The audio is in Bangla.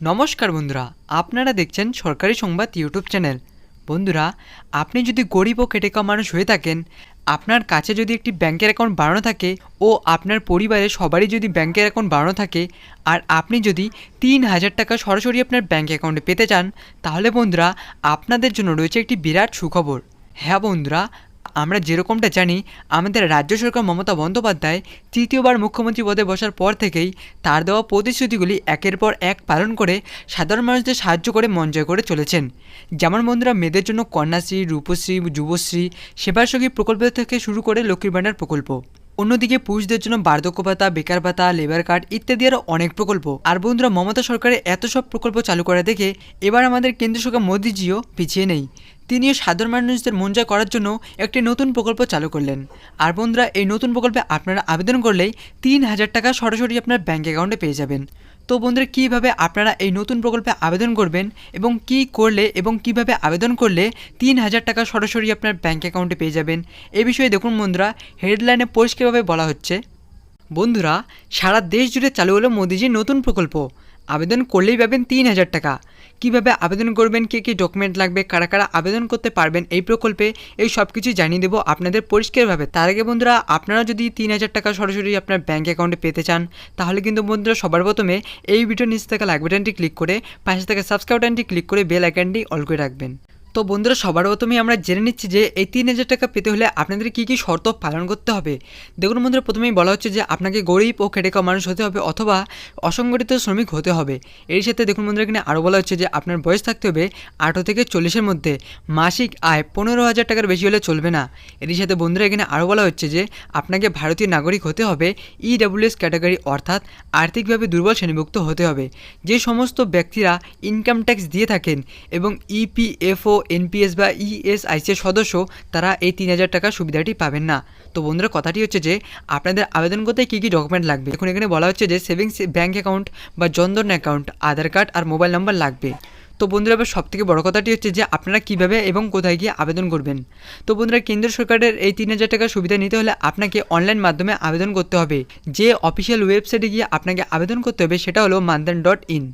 নমস্কার বন্ধুরা, আপনারা দেখছেন সরকারি সংবাদ ইউটিউব চ্যানেল। বন্ধুরা, আপনি যদি গরিব ও খেটে খাওয়া মানুষ হয়ে থাকেন, আপনার কাছে যদি একটি ব্যাংকের অ্যাকাউন্ট বানানো থাকে ও আপনার পরিবারের সবারই যদি ব্যাংকের অ্যাকাউন্ট বানানো থাকে, আর আপনি যদি ৩,০০০ টাকা সরাসরি আপনার ব্যাংক অ্যাকাউন্টে পেতে চান, তাহলে বন্ধুরা আপনাদের জন্য রয়েছে একটি বিরাট সুখবর। হ্যাঁ বন্ধুরা, আমরা যেরকমটা জানি, আমাদের রাজ্য সরকার মমতা বন্দ্যোপাধ্যায় তৃতীয়বার মুখ্যমন্ত্রী পদে বসার পর থেকেই তার দেওয়া প্রতিশ্রুতিগুলি একের পর এক পালন করে সাধারণ মানুষদের সাহায্য করে মন জয় করে চলেছেন। যেমন বন্ধুরা, মেয়েদের জন্য কন্যাশ্রী, রূপশ্রী, যুবশ্রী, সেবাসখী প্রকল্প থেকে শুরু করে লক্ষ্মীর ভাণ্ডার প্রকল্প। অন্যদিকে পুরুষদের জন্য বার্ধক্য ভাতা, বেকার ভাতা, লেবার কার্ড ইত্যাদি আরও অনেক প্রকল্প। আর বন্ধুরা, মমতা সরকারের এত সব প্রকল্প চালু করা দেখে এবার আমাদের কেন্দ্রীয় সরকার মোদিজিও পিছিয়ে নেই। তিনিও সাধারণ মানুষদের মন জয় করার জন্য একটি নতুন প্রকল্প চালু করলেন। আর বন্ধুরা, এই নতুন প্রকল্পে আপনারা আবেদন করলেই ৩,০০০ টাকা সরাসরি আপনার ব্যাঙ্ক অ্যাকাউন্টে পেয়ে যাবেন। তো বন্ধুরা, কীভাবে আপনারা এই নতুন প্রকল্পে আবেদন করবেন এবং কী করলে এবং কিভাবে আবেদন করলে ৩,০০০ টাকা সরাসরি আপনার ব্যাঙ্ক অ্যাকাউন্টে পেয়ে যাবেন, এ বিষয়ে দেখুন বন্ধুরা, হেডলাইনে পরিষ্কারভাবে বলা হচ্ছে। বন্ধুরা, সারা দেশ জুড়ে চালু হলো মোদিজির নতুন প্রকল্প। আবেদন করলেই পাবেন ৩,০০০ টাকা। কীভাবে আবেদন করবেন, কী কী ডকুমেন্ট লাগবে, কারা কারা আবেদন করতে পারবেন এই প্রকল্পে, এই সব কিছু জানিয়ে দেবো আপনাদের পরিষ্কারভাবে। তার আগে বন্ধুরা, আপনারা যদি ৩,০০০ টাকা সরাসরি আপনার ব্যাঙ্ক অ্যাকাউন্টে পেতে চান, তাহলে কিন্তু বন্ধুরা সবার প্রথমে এই ভিডিওর নিচে থাকা লাইক বাটনটি ক্লিক করে পাশে থাকা সাবস্ক্রাইব বাটনটি ক্লিক করে বেল আইকনটি অল করে রাখবেন। তো বন্ধুরা, সবার প্রথমেই আমরা জেনে নিচ্ছি যে এই ৩,০০০ টাকা পেতে হলে আপনাদের কী কী শর্ত পালন করতে হবে। দেখুন বন্ধুরা, প্রথমেই বলা হচ্ছে যে আপনাকে গরিব ও খেটে খাওয়া মানুষ হতে হবে অথবা অসংগঠিত শ্রমিক হতে হবে। এর সাথে দেখুন বন্ধুরা, এখানে আরও বলা হচ্ছে যে আপনার বয়স থাকতে হবে ১৮ থেকে ৪০-এর মধ্যে, মাসিক আয় ১৫,০০০ টাকার বেশি হলে চলবে না। এর সাথে বন্ধুরা, এখানে আরও বলা হচ্ছে যে আপনাকে ভারতীয় নাগরিক হতে হবে, EWS ক্যাটাগরি অর্থাৎ আর্থিকভাবে দুর্বল শ্রেণীভুক্ত হতে হবে। যে সমস্ত ব্যক্তিরা ইনকাম ট্যাক্স দিয়ে থাকেন এবং EPFO, NPS বা ESIC এর সদস্য, তারা এই ৩,০০০ টাকার সুবিধাটি পাবেন না। তো বন্ধুরা, কথাটি হচ্ছে যে আপনাদের আবেদন করতে কী কী ডকুমেন্ট লাগবে। এখন এখানে বলা হচ্ছে যে সেভিংস ব্যাঙ্ক অ্যাকাউন্ট বা জনধন অ্যাকাউন্ট, আধার কার্ড আর মোবাইল নাম্বার লাগবে। তো বন্ধুরা, এবার সবথেকে বড় কথাটি হচ্ছে যে আপনারা কীভাবে এবং কোথায় গিয়ে আবেদন করবেন। তো বন্ধুরা, কেন্দ্র সরকারের এই ৩,০০০ টাকার সুবিধা নিতে হলে আপনাকে অনলাইন মাধ্যমে আবেদন করতে হবে। যে অফিসিয়াল ওয়েবসাইটে গিয়ে আপনাকে আবেদন করতে হবে সেটা হলো মানধন.in।